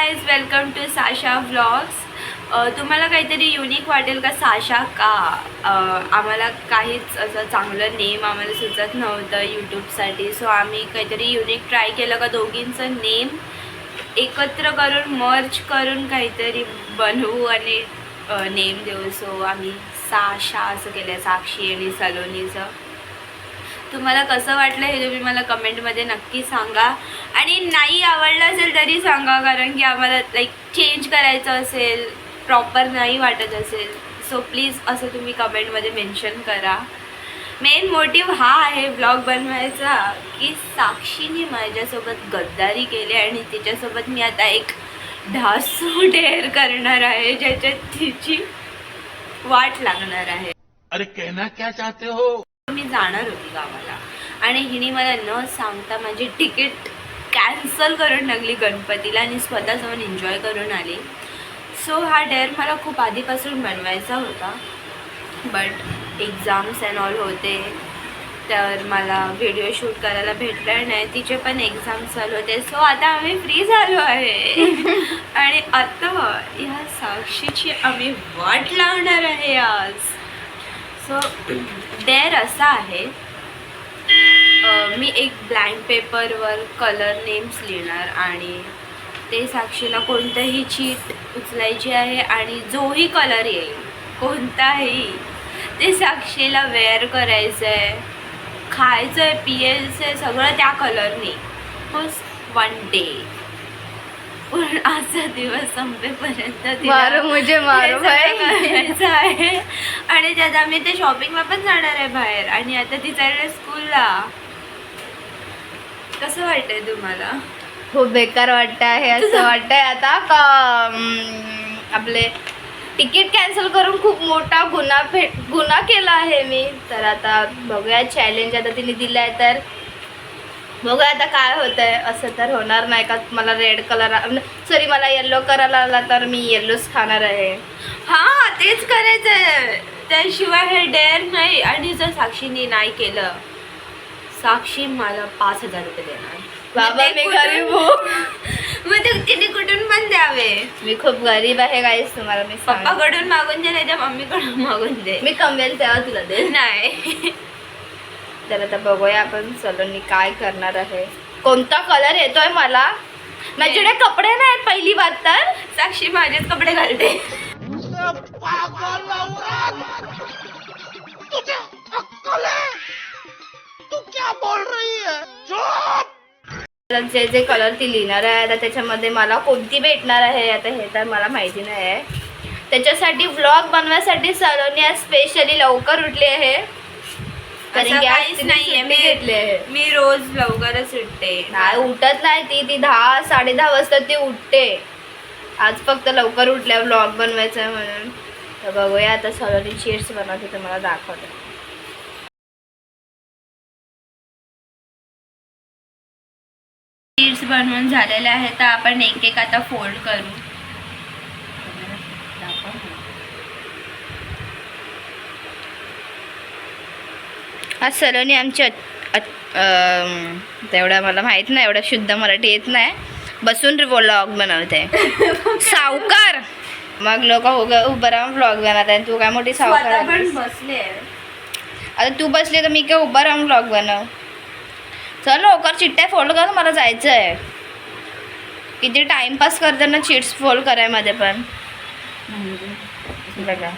Guys, welcome to Sasha vlogs. तुम्हाला काहीतरी unique वाटेल का साशा का? आम्हाला काहीच असं चांगलं नेम आम्हाला सुचत नव्हतं यूट्यूबसाठी. सो आम्ही काहीतरी युनिक ट्राय केलं का दोघींचं नेम एकत्र करून मर्ज करून काहीतरी बनवू आणि नेम देऊ. सो आम्ही साशा असं केलं, साक्षी आणि सलोनीचं. तुम्हाला कसं वाटलं हे तुम्ही मला कमेंटमध्ये नक्की सांगा. आणि नाही आवडलं असेल तरी सांगा, कारण की आम्हाला लाईक चेंज करायचं असेल, प्रॉपर नाही वाटत असेल, सो प्लीज असं तुम्ही कमेंटमध्ये मेन्शन करा. मेन मोटिव्ह हा आहे ब्लॉग बनवायचा की साक्षीने माझ्यासोबत गद्दारी केली आणि तिच्यासोबत मी आता एक ढासू डेअर करणार आहे ज्याच्यात तिची वाट लागणार आहे. अरे कहना क्या चाहते हो? मी जाणार होती गावाला आणि हिने मला न सांगता माझी तिकीट कॅन्सल करून टाकली गणपतीला आणि स्वतः जाऊन एन्जॉय करून आली. सो हा डेअर मला खूप आधीपासून बनवायचा होता, बट एक्झाम्स अँड ऑल होते तर मला व्हिडिओ शूट करायला भेटलं नाही. तिचे पण एक्झाम्स चालू होते. सो आता आम्ही फ्री झालो आहे आणि आता या साक्षीची आम्ही वाट लावणार आहे आज. सो डेअर असा आहे, मी एक ब्लँक पेपरवर कलर नेम्स लिहिणार आणि ते साक्षीला कोणतंही चीट उचलायची आहे आणि जोही कलर येईल कोणताही ते साक्षीला वेअर करायचं आहे, खायचं आहे, पियायचं आहे, सगळं त्या कलरने. फर्स्ट 1 डे पण आजचा दिवस संपेपर्यंत करायचं आहे. आणि त्यात आम्ही ते शॉपिंगला पण जाणार आहे बाहेर आणि आता ती चालली स्कूलला. कसं वाटतंय तुम्हाला? खूप बेकार वाटत आहे. असं वाटतंय आता का आपले तिकीट कॅन्सल करून खूप मोठा गुन्हा केला आहे मी. तर आता बघूया, चॅलेंज आता तिने दिलं आहे तर बघूया आता काय होतं आहे. असं तर होणार नाही का मला रेड कलर सॉरी मला येल्लो कलर आला तर मी येल्लोच खाणार आहे. हां, तेच करायचं आहे. त्याशिवाय हे डेअर नाही. आणि जर साक्षीने नाही केलं, साक्षी मला 5,000 रुपये देणार. बाबा मी गरीब हो. मग ते तिने कुठून पण द्यावे. मी खूप गरीब आहे गाईस, तुम्हाला मी पप्पाकडून मागून दे नाही तर मम्मीकडून मागून दे. मी कमवेल तेव्हा तुला दे. नाही. तर आता बघूया आपण सलोनी काय करणार आहे. कोणता कलर येतोय मला? माझ्याकडे कपडे नाहीत पहिली बात तर. साक्षी माझेच कपडे घालते. तुझे अक्कल है? तू क्या बोल रही है? चुप! जे जे कलर ती लिहिणार आहे आता त्याच्यामध्ये मला कोणती भेटणार आहे आता हे तर मला माहिती नाही आहे. त्याच्यासाठी व्लॉग बनवायसाठी सलोनी आज स्पेशली लवकर उठली आहे. असं काहीच नाहीये. मी रोज लवकरच उठते. नाही उठत नाही ती 10 10:30 वाजता ती उठते. आज फक्त लवकर उठल्या व्लॉग बनवायचा आहे म्हणून. तर बघूया आता सलोनी चीट्स बनवते तर मला दाखवते. चीट्स बनवून झालेले आहेत तर आपण एक एक आता फोल्ड करू. आज सलोनी आमची तेवढं मला माहीत नाही, एवढं शुद्ध मराठी येत नाही, बसून व्लॉग बनवते. सावकार मग लोक उभं राहून व्लॉग बनवत आहे. तू काय मोठी सावकार पण बसले. आता तू बसली तर मी काय उभं राहून व्लॉग बनव. चल लवकर चिट्ट्या फोल्ड कर, मला जायचं आहे. किती टाइमपास करते ना चिट्स फोल्ड करायमध्ये पण. बघा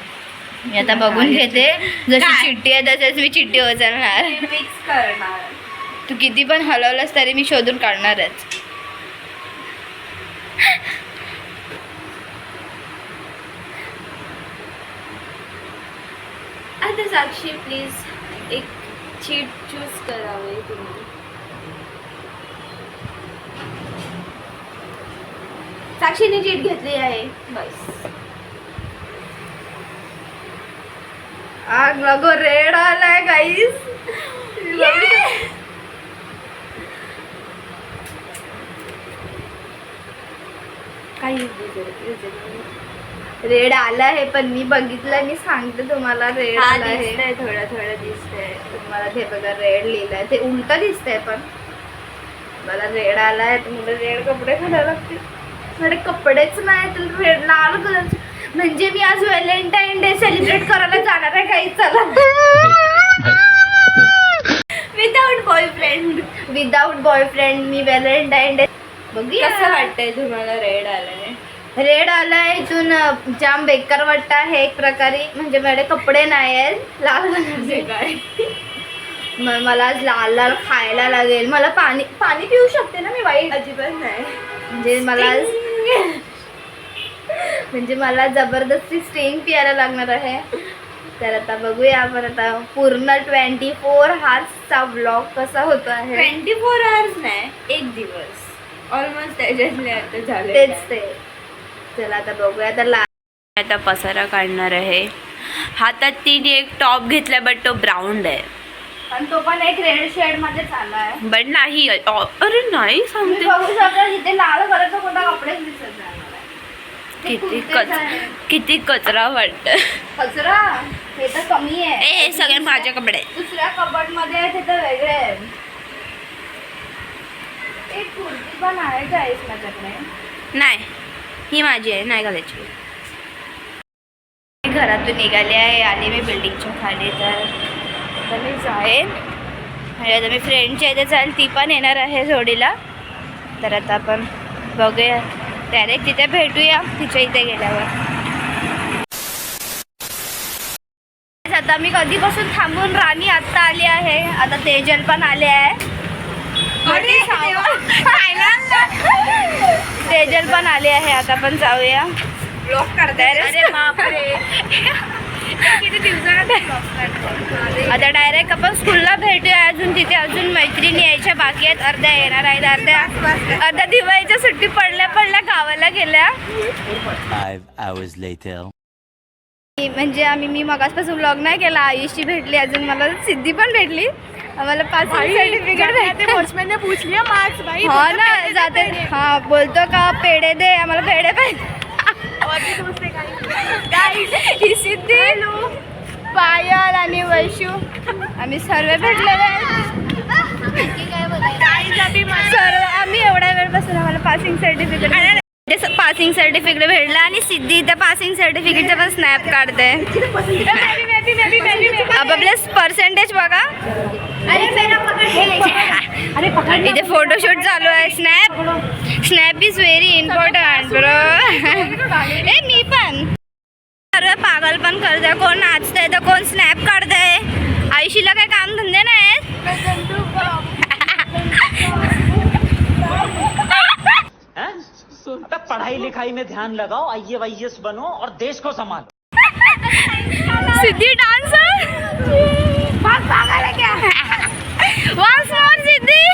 मी आता बघून घेते, जशी चिठ्ठी आहे तसेच मी चिठ्ठी उचलणार. मिक्स करणार. तू किती पण हलवलंस तरी मी शोधून काढणारच. आता साक्षी प्लीज एक चीट चूज करावे तुम्ही. साक्षीने चीट घेतली आहे बस. आग लगो रेड आलाय गाईस. रेड आला आहे पण मी बघितलंय, मी सांगते तुम्हाला रेड आला आहे. थोडं थोडं दिसतंय तुम्हाला. ते बघा रेड लिहिलंय, ते उलट दिसतंय पण मला रेड आलाय तर मला रेड कपडे घालायला लागतील. माझे कपडेच नाही तर रेड लाल कलरचे. म्हणजे मी आज व्हॅलेंटाईन डे सेलिब्रेट करायला जाणार आहे काही. चला विदाउट बॉयफ्रेंड मी व्हॅलेंटाईन डे बघूया. कसं वाटतंय तुम्हाला रेड आलाय? रेड आलाय इथून जाम बेकार वाटतं आहे एक प्रकारे. म्हणजे माझे कपडे नाही आहेत लाल कलरचे. काय मला आज लाल लाल खायला लागेल. मला पाणी पाणी पिऊ शकते ना मी? वाईट अजिबात नाही. म्हणजे मला जबरदस्ती स्टिंग प्यायला लागणार आहे. तर आता बघूया आपण आता पूर्ण 24 हार्सचा व्लॉग कसा होतो आहे. 24 hours नाही, एक दिवस ऑलमोस्ट त्याच्यातले आता झाले. तेच ते. चला आता बघूया. आता पसारा काढणार आहे. हातात तिने एक टॉप घेतला बट तो ब्राऊन आहे. आणि तो पण एक रेड शेड मध्ये चालला आहे. बट नाही अरे नाही तुम्ही सांगते. बघू शकता इथे लाल कलरचा कोणता कपडेच दिसत नाही मला. ते किती कुर्तेच आहे. किती कचरा वाटत. कचरा हे तर कमी आहे. हे सगळे माझे कपडे. दुसऱ्या कबड मध्ये आहे ते तर वेगळे आहे. एक कुर्ती पण आहे गाईस माझ्याकडे. नाही ही माझी आहे, नाही घालायची. मी घरातून निघाले आहे. आले मी बिल्डिंगच्या खाली. तर आता मी जाईन आणि आता मी फ्रेंडच्या इथे जाईल. ती पण येणार आहे जोडीला. तर आता आपण बघूया डायरेक्ट तिथे भेटूया तिच्या इथे गेल्यावर. आता मी कधीपासून थांबून राणी आत्ता आली आहे. आता तेजल पण आले आहे. तेजल पण आले आहे. आता आपण जाऊया. ब्लॉक करताय. अरे बापरे. किती दिवसात आता डायरेक्ट आपण स्कूलला भेटूया. अजून तिथे अजून मैत्रिणी यायच्या बाकी आहेत. अर्ध्या येणार आहेत. अर्ध्या दिवाळीच्या सुट्टी पडल्या गावाला गेल्या. 5 hours later. म्हणजे मी मगासपासून व्लॉग नाही केला. आयुषी भेटली. अजून मला सिद्धी पण भेटली. आम्हाला पासिंग सर्टिफिकेट भेटते. वॉचमॅनने पूछलिया मार्क्स भाई. हा ना जाते. हा बोलतो का पेढे दे आम्हाला. पेढे पाहिजे. ही सिद्धी, पायल आणि वैशू आम्ही सर्व भेटलेले आहेत. सर्व आम्ही एवढ्या वेळपासून आम्हाला पासिंग सर्टिफिकेट भेटलं. आणि सिद्धी इथं पासिंग सर्टिफिकेटचं पण स्नॅप काढते. आपले पर्सेंटेज बघा. इथे फोटोशूट चालू आहे. Snap is very important bro. ए मी पण सर्व पागल पण करते. कोण नाचतंय तर कोण स्नॅप काढतंय. आयुषीला काही काम धंदे नाही. पढ़ाई लिखाई में ध्यान लगाओ, IAS बनो और देश को संभालो. सिद्धी डांसर पागल है क्या? Once more सिद्धी.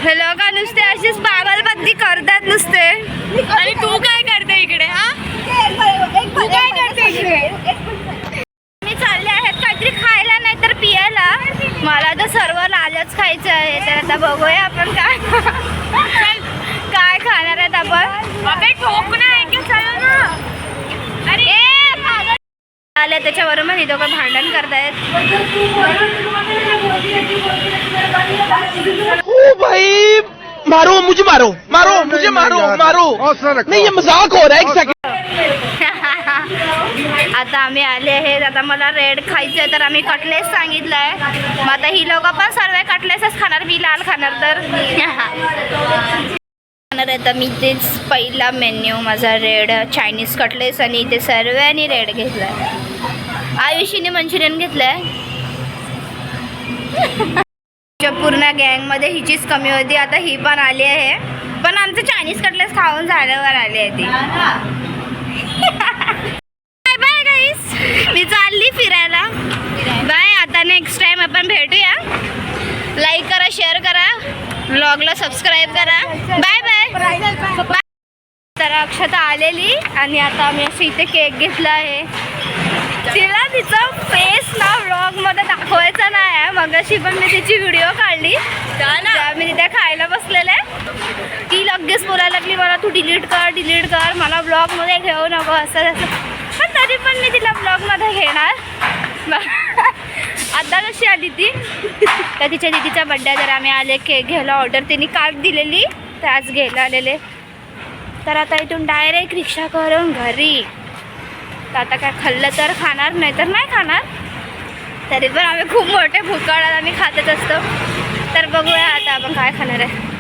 हेलो का नुसते अशीच पागलबद्दी करतात नुसते. आणि तू काय करते इकडे? हा तू काय करते इकडे? मी चालले आहेत काहीतरी खायला नाही तर पियाला. मला तर सर्व लालच खायचं आहे. तर आता बघूया आपण काय खाणार आहेत आपण. अबे ठोक नाही की चल ना. अरे आले त्याच्यावरून मग दोघं भांडण करतायत. ओ भाई मारो मुझे, मारो. नहीं ये मजाक हो रहा है. एक सेकंड. आता आम्ही आले आहेत. आता मला रेड खायचं आहे तर आम्ही कटलेस सांगितलं आहे. मग आता ही लोक पण सर्व कटलेसच खाणार. मी लाल खाणार. तर खाणार आहे तर मी तेच पहिला मेन्यू माझा रेड चायनीज कटलेस. आणि इथे सर्वांनी रेड घेतला आहे. आयुषीने मंचुरियन घेतलं आहे. पूर्ण गँगमध्ये हिचीच कमी होती. आता ही पण आली आहे. पण आमचं चायनीज कटलेस खाऊन झाल्यावर आली आहे ती. बाय बाय गाईस. मी चालली फिरायला. बाय. आता नेक्स्ट टाइम आपण भेटूया. लाईक करा, शेअर करा, व्लॉगला सबस्क्राईब करा. Bye bye. तर अक्षता आलेली आणि आता आम्ही असं इथे केक घेतला आहे. तिला तिचा फेस ना व्लॉगमध्ये दाखवायचा नाही आहे. मगाशी पण मी तिची व्हिडिओ काढली. मी तिथे खायला बसलेले. दिवस बोलायला लागली मला तू डिलीट कर मला ब्लॉगमध्ये घेऊ नको असं तसं. पण तरी पण मी तिला ब्लॉगमध्ये घेणार. आता कशी आली ती तर तिच्या दीदीचा बड्डे तर आम्ही आले केक घ्यायला. ऑर्डर तिने काल दिलेली तर आज घ्यायला आलेले. तर आता इथून डायरेक्ट रिक्षा करून घरी. तर आता काय खाल्लं तर खाणार नाही तर नाही खाणार. तरी पण आम्ही खूप मोठे भुकाळ आम्ही खातच असतो. तर बघूया आता आपण काय खाणार आहे.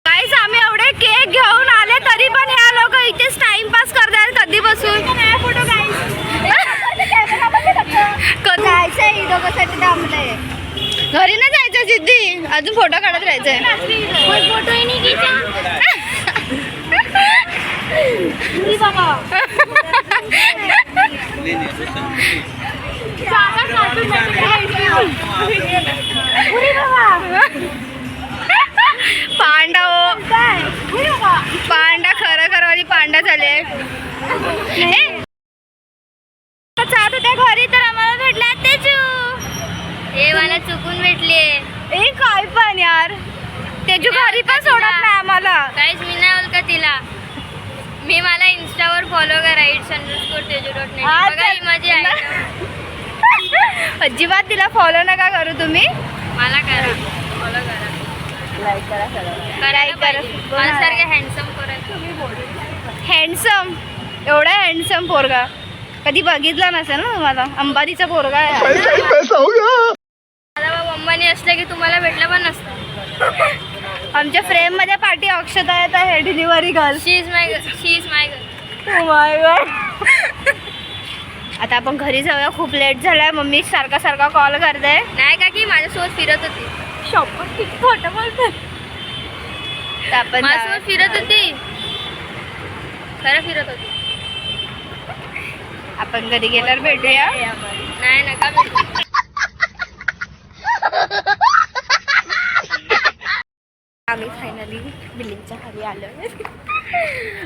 काहीच आम्ही एवढे केक घेऊन आले तरी पण ह्या लोक इथेच टाइमपास करतात कधीपासून. घरी नाही जायचं सिद्धी अजून फोटो काढत राहायचंय. पांडा हो पांडा खरं वाली पांडा झाले. जात होत्या घरी तर आम्हाला भेटला तेजू. हे मला चुकून भेटले. ए काय पण यार तेजू घरी पण सोडत नाही आम्हाला. काहीच मी नाही ओळखत तिला. मी मला इंस्टावर फॉलो करा its_teju.net. बघा ही माझी आयडी. अजिबात तिला फॉलो नका करू तुम्ही. मला करा फॉलो करा. लाईक करा करायला पाहिजे. मला सारखं हँडसम करायचं. हँडसम एवढा हँडसम पोरगा कधी बघितला नसेल ना तुम्हाला. अंबानीचा पोरगा आहे. मला बाबा अंबानी असलं की तुम्हाला भेटलं पण नसतं. आमच्या फ्रेम मध्ये पार्टी अक्षता येत आहे delivery girl. She is my girl. Oh my God. आता आपण घरी जाऊया. खूप लेट झालाय. मम्मी सारखा कॉल करते. नाही का की माझ्यासोबत फिरत होती. शॉपवर किती खोटं बोलते. तर आपण माझ्यासोबत फिरत होती. खरं फिरत होती. आपण घरी गेल्यावर भेटूया. नाही नका भेटू. आम्ही फायनली बिल्डिंगच्या खाली आलो.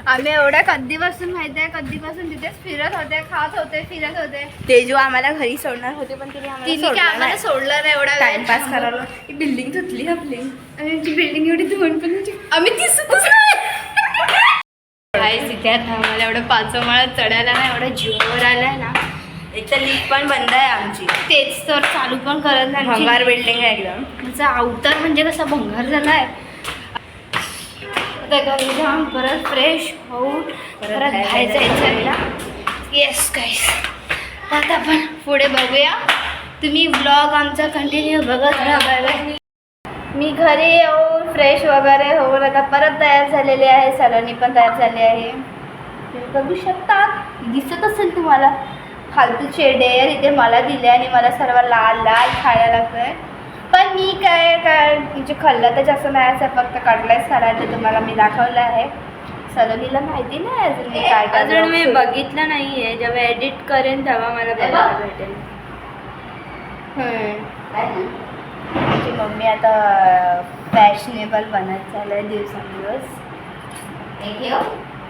आम्ही एवढ्या कधीपासून माहिती आहे कधीपासून तिथेच फिरत होते खात होते फिरत होते. तेजू आम्हाला घरी सोडणार होते पण तिने आम्हाला सोडलं नाही एवढा टाइमपास करायला. ही बिल्डिंग तुटली आपली. आमची बिल्डिंग एवढी धुवून पण आम्ही दिसतच नाही. तिथे आता आम्हाला एवढं 5 माळा चढायला नाही एवढा जीवावर आलाय ना. एक तर लिफ्ट पण बंद आहे आमची. तेच तर चालू पण करत नाही. भंगार बिल्डिंग आहे एकदम. माझा अवतार म्हणजे कसा भंगार झालाय. आता घरी जाऊन परत फ्रेश होऊन परत बाहेर जायचं. येस गाईस आता आपण पुढे बघूया. तुम्ही ब्लॉग आमचा कंटिन्यू बघत राहा. मी घरी येऊन फ्रेश वगैरे होऊन आता परत तयार झालेली आहे. सलोनी पण तयार झाली आहे. तुम्ही बघू शकता दिसत असेल तुम्हाला. फालतूचे डेअर इथे मला दिले आणि मला सर्व लाल खायला लागतंय. पण मी काय म्हणजे खाल्लं तर जास्त नाही असं फक्त काढलंय सरांनी तुम्हाला मी दाखवलं आहे. सलोनीला माहिती नाही अजून मी काय अजून मी बघितलं नाही आहे. जेव्हा एडिट करेन तेव्हा मला बघायला भेटेल. माझी मम्मी आता फॅशनेबल बनत चालू दिवसेंदिवस.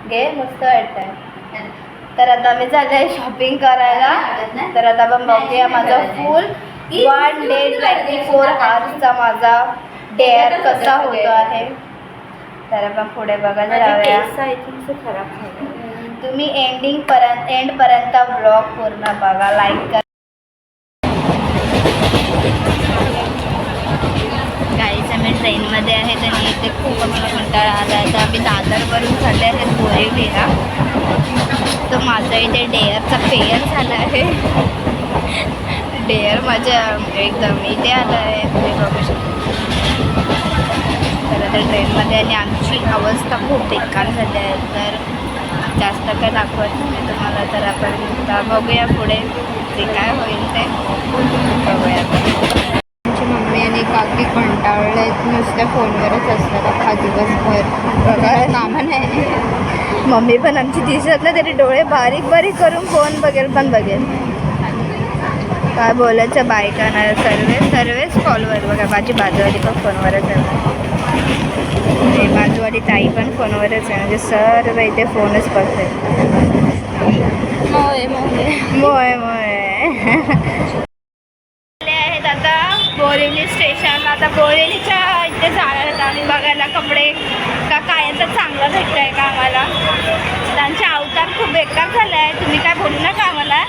घे मस्त वाटतंय. तर आता मी चाललंय शॉपिंग करायला. तर आता आपण बघूया माझा फुल 1 day 24 hours माझा डेअर कसा होतो आहे. तर आपण पुढे बघायला जाऊया. तुम्ही एंडपर्यंत ब्लॉग पूर्ण बघा. लाईक करा. गाईच आम्ही ट्रेनमध्ये आहेत आणि इथे खूप आम्हाला कंटाळा आला आहे. तर आम्ही दादरवरून चालले आहेत बोरिवलीला. तर माझा इथे डेअरचा पेयर झाला आहे. डेअर माझ्या एकदम इथे आलं आहे तुम्ही बघू शकता. तर आता ट्रेनमध्ये आणि आमची अवस्था खूप बेकार झाली आहे. तर जास्त काय दाखवत नाही तुम्हाला. तर आपण बघूया पुढे जे काय होईल ते बघूया. आमची मम्मी आणि काकी कंटाळले नुसत्या फोनवरच असतात अख्खा दिवसभर. बघायला कामं नाही. मम्मी पण आमची दिसत नाही तरी डोळे बारीक करून फोन बघेल पण बघेल. काय बोलायचं बायकांना. सर्वेच कॉलवर. बघा माझी बाजूवाली पण फोनवरच आहे. बाजूवाली ताई पण फोनवरच आहे. म्हणजे सर्व इथे फोनच बघते. मोय आहेत आता बोरिवली स्टेशन. आता बोरिवलीच्या इथे जाणार होतो आम्ही बघायला कपडे का काय तर चांगलं भेटतं आहे का आम्हाला. त्यांचे अवतार खूप बेकार झाले आहे, तुम्ही काय बोलू नका आम्हाला,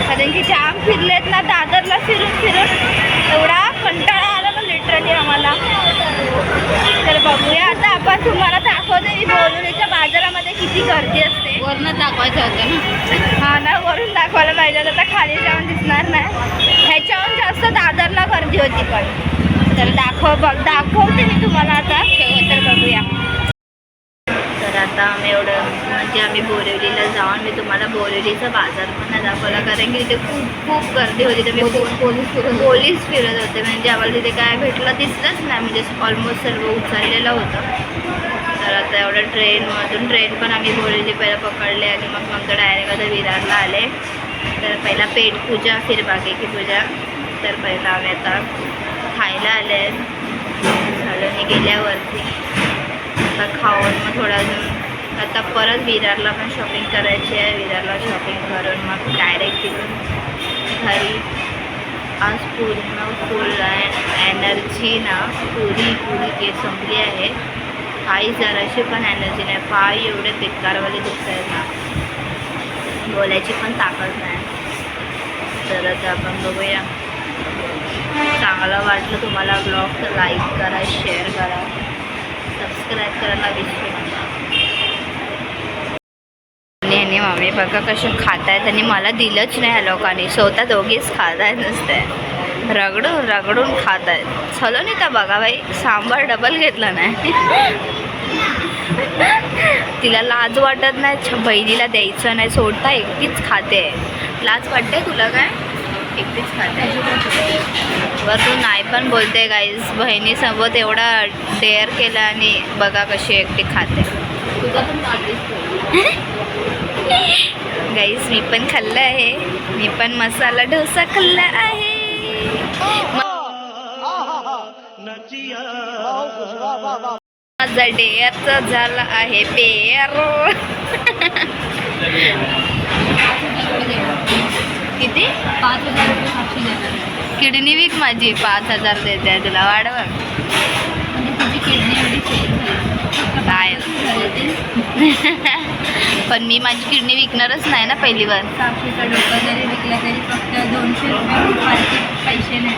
कारण की जाम फिरलेत ना दादरला फिरून फिरून एवढा कंटाळा आला ना लिटरली आम्हाला. तर बघूया आता आपण तुम्हाला दाखवते मी बोरिवलीच्या बाजारामध्ये किती गर्दी असते. वरनं दाखवायचं होतं ना. हा ना, वरून दाखवायला पाहिजे, आता खाली जाऊन दिसणार नाही. ह्याच्याहून जास्त दादरला गर्दी होती पण. तर दाखवते मी तुम्हाला आता, तर बघूया. तर आता आम्ही म्हणजे आम्ही बोरिवलीला जाऊन मी तुम्हाला बोरिवलीचा बाजार पण नाही दाखवला, कारण की तिथे खूप खूप गर्दी होती. तर मी पोलीस फिरत होते, म्हणजे आम्हाला तिथे काय भेटलं दिसलंच नाही, म्हणजे ऑलमोस्ट सर्व उचललेलं होतं. तर आता एवढं ट्रेन पण आम्ही बोरिवली पहिला पकडले आणि मग नंतर डायरेक्ट आता विरारला आले. तर पहिला पेटपूजा फिर बागेची पूजा. तर पहिला आम्ही आता खायला आले झालं गेल्यावरती. आता खाऊन मग थोडा अजून आता परत विरारला पण शॉपिंग करायची आहे. विरारला शॉपिंग करून मग डायरेक्ट तिथून घरी. आज पूर्ण फुल एनर्जी ना पुरी जे संपली आहे. काही जराशी पण एनर्जी नाही, पाय एवढे बेकारवाले दुखत आहेत ना, बोलायची पण ताकद नाही. तर आता आपण बघूया. चांगलं वाटलं तुम्हाला ब्लॉग तर लाईक करा, शेअर करा, सबस्क्राईब करायला विसरू नका. आणि मम्मी बघा कसे खात आहेत आणि मला दिलंच नाही ह्या लोकांनी, स्वतः दोघीच खात आहेत नुसते रगडून खात आहेत. चलो नाही तर बघा बाई, सांबार डबल घेतला नाही. तिला लाज वाटत नाही बहिणीला द्यायचं नाही, सोडता एकटीच खाते. लाज वाटते तुला काय? एकटीच खाते. बरं तू नाही पण बोलते गाईज, बहिणीसोबत एवढा डेअर केला आणि बघा कशी एकटी खाते. तुझा पण गाईज मी पण खाल्लं आहे, मी पण मसाला डोसा खाल्ला आहे. माझा डेअरचा झाला आहे पेर. किती? 5,000 रुपये साक्षी देतात. किडनी विक माझी 5,000 देते आहे तुला, वाढव. म्हणजे तुझी किडनी एवढी चेंज काय पण मी माझी किडनी विकणारच नाही ना पहिली बार. साक्षीचा डोकं जरी विकला तरी फक्त 200 रुपये पैसे नाही.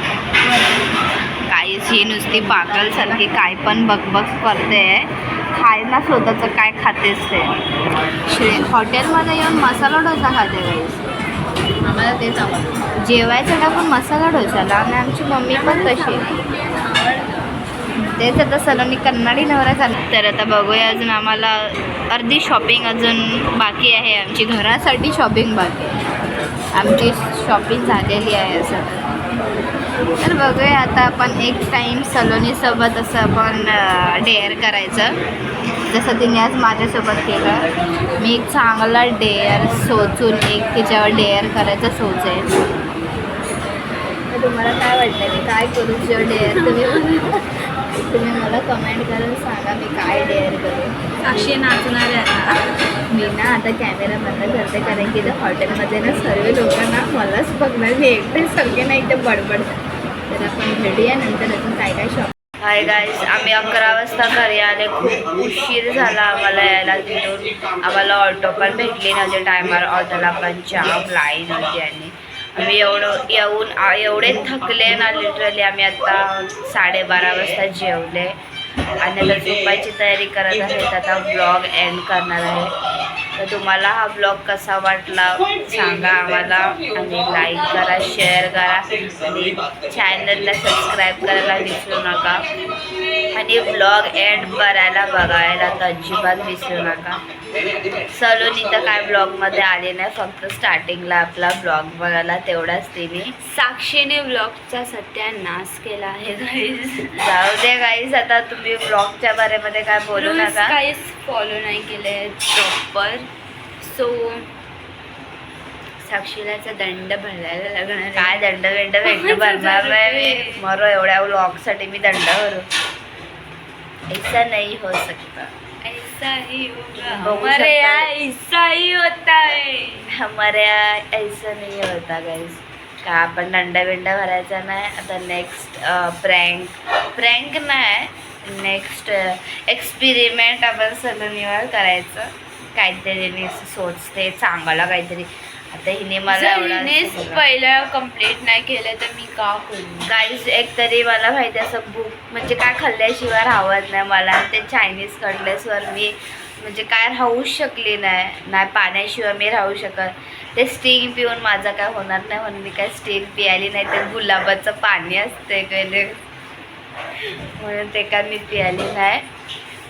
काहीच ही नुसती पागलसारखी काय पण बकबक करते. खायला स्वतःचं काय खातेच ते. हॉटेलमध्ये येऊन मसाला डोसा खाते गाईस. आम्हाला तेच आवडतं. जेवायचं टाकून मसाला डोसाला, आणि आमची मम्मी पण तशी. तेच आता सलोनी कन्नाडी नवरा झाला. तर आता बघूया, अजून आम्हाला अर्धी शॉपिंग अजून बाकी आहे. आमची घरासाठी शॉपिंग बाकी आहे, आमची शॉपिंग झालेली आहे असं. तर बघूया आता आपण एक टाईम सलोनीसोबत असं आपण डेअर करायचं, जसं तिने आज माझ्यासोबत केलं. मी एक चांगला डेअर सोचून एक तिच्यावर डेअर करायचं सोचेल. तर तुम्हाला काय वाटतं मी काय करू तुझ्यावर डेअर? तुम्ही मला कमेंट करून सांगा मी काय डेअर करू. साक्षी नाचणार आहे. मी ना आता कॅमेरा बंद करते, कारण की इथं हॉटेलमध्ये ना सर्व लोकांना मलाच बघणार, मी एकटे सगळे ना इथे बडबडतात. तर आपण भेटूया नंतर अजून काय काय शॉप. हाय गाईज, आम्ही 11 वाजता घरी आले. खूप उशीर झाला आम्हाला यायला तिथून. आम्हाला ऑटो पण भेटली नव्हती टायमावर. ऑटोला पण जाम लाईन होती आणि आम्ही येऊन एवढे थकले ना लिटरली. आम्ही आता 12:30 वाजता जेवले आणि आता झोपायची तयारी करत आहे. आता ब्लॉग एंड करणार आहे. तर तुम्हाला हा ब्लॉग कसा वाटला सांगा आम्हाला, आणि लाईक करा, शेअर करा आणि चॅनलला सबस्क्राईब करायला विसरू नका. आणि ब्लॉग एंड करायला बघायला तर अजिबात विसरू नका. सलोनी तर काय ब्लॉगमध्ये आली नाही, फक्त स्टार्टिंगला आपला ब्लॉग बघायला तेवढाच तिने. साक्षीने ब्लॉगचा सत्यानाश केला आहे गाईज. जाऊ दे गाईज, आता तुम्ही ब्लॉगच्या बारेमध्ये काय बोलू नका. काहीच फॉलो नाही केले प्रॉपर. सो साक्षीलाचा दंड भरायला लागणार आहे. काय दंड वेगळं भरणार नाही मी. मरो एवढ्या व्लॉगसाठी मी दंड भरू? ऐसा नहीं हो सकता. ऐसा ही होगा, बघू हमारे शकता. यहाँ ऐसा ही होता है. हमारे यहाँ ऐसा नहीं होता गाइस. का आपण दंड बिंड भरायचा नाही. आता नेक्स्ट प्रँक नाही, नेक्स्ट एक्सपेरिमेंट आपण सलोनीवर करायचं. काहीतरी सोचते चांगला काहीतरी. आता हिने मला पहिलं कंप्लीट नाही केलं तर मी का करू. गाईज एक तरी मला माहिती असं भूक म्हणजे काय खाल्ल्याशिवाय राहत नाही मला. ते चायनीज कटलेट्सवर मी म्हणजे काय राहूच शकली नाही पाण्याशिवाय मी राहू शकत. ते स्टिंग पिऊन माझं काय होणार नाही म्हणून मी काय स्टिंग पियाली नाही. ते गुलाबाचं पाणी असते पहिले म्हणून ते काय मी पियाली नाही.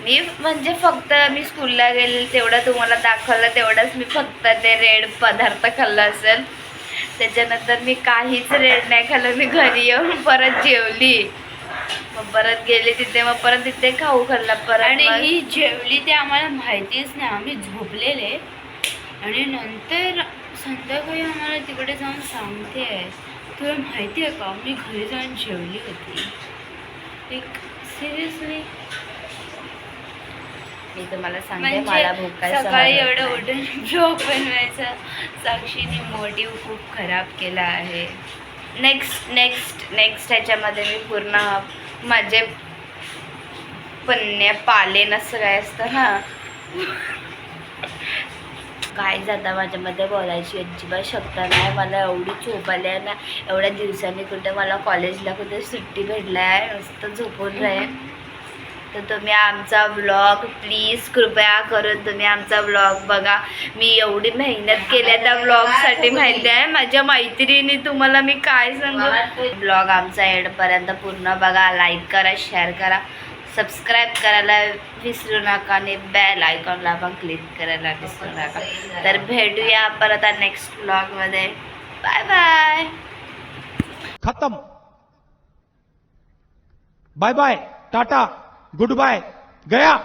मी म्हणजे फक्त मी स्कूलला गेले तेवढं तुम्हाला दाखवलं तेवढंच मी फक्त ते रेड पदार्थ खाल्लं असेल. त्याच्यानंतर मी काहीच रेड नाही खाल्लं. मी घरी येऊन परत जेवली, मग परत गेले तिथे, मग परत तिथे खाऊ खाल्ला परत. आणि ही जेवली ते आम्हाला माहितीच नाही. आम्ही झोपलेले आणि नंतर संध्याकाळी आम्हाला तिकडे जाऊन सांगते तुला माहिती आहे का मी घरी जाऊन जेवली होती. एक सिरियसली मी तुम्हाला सांगते म्हणजे मला भूक काय सकाळी समजत एवढं नाही. उठून ब्लॉग बनवायचा साक्षीने मोटिव्ह खूप खराब केला आहे. नेक्स्ट ह्याच्यामध्ये मी पूर्ण माझे पाले नसं काय असतं ना काय जाता माझ्यामध्ये बोलायची अजिबात शक्यता नाही. मला एवढी झोप आली आहे ना. एवढ्या दिवसांनी कुठे मला कॉलेजला कुठे सुट्टी भेटली आहे. नुसतं झोपून राहील. तर तुम्ही आमचा व्लॉग प्लीज कृपया करून तुम्ही आमचा व्लॉग बघा. मी एवढी मेहनत केली त्या व्लॉगसाठी माहिती आहे. माझ्या मैत्रिणी तुम्हाला मी काय सांगू. व्लॉग आमचा एंडपर्यंत पूर्ण बघा. लाईक करा, शेअर करा, सबस्क्राईब करायला विसरू नका आणि बेल आयकॉनला पण क्लिक करायला विसरू नका. तर भेटूया परत नेक्स्ट व्लॉगमध्ये. Bye bye. खत्म. Bye bye, tata, good bye, गया.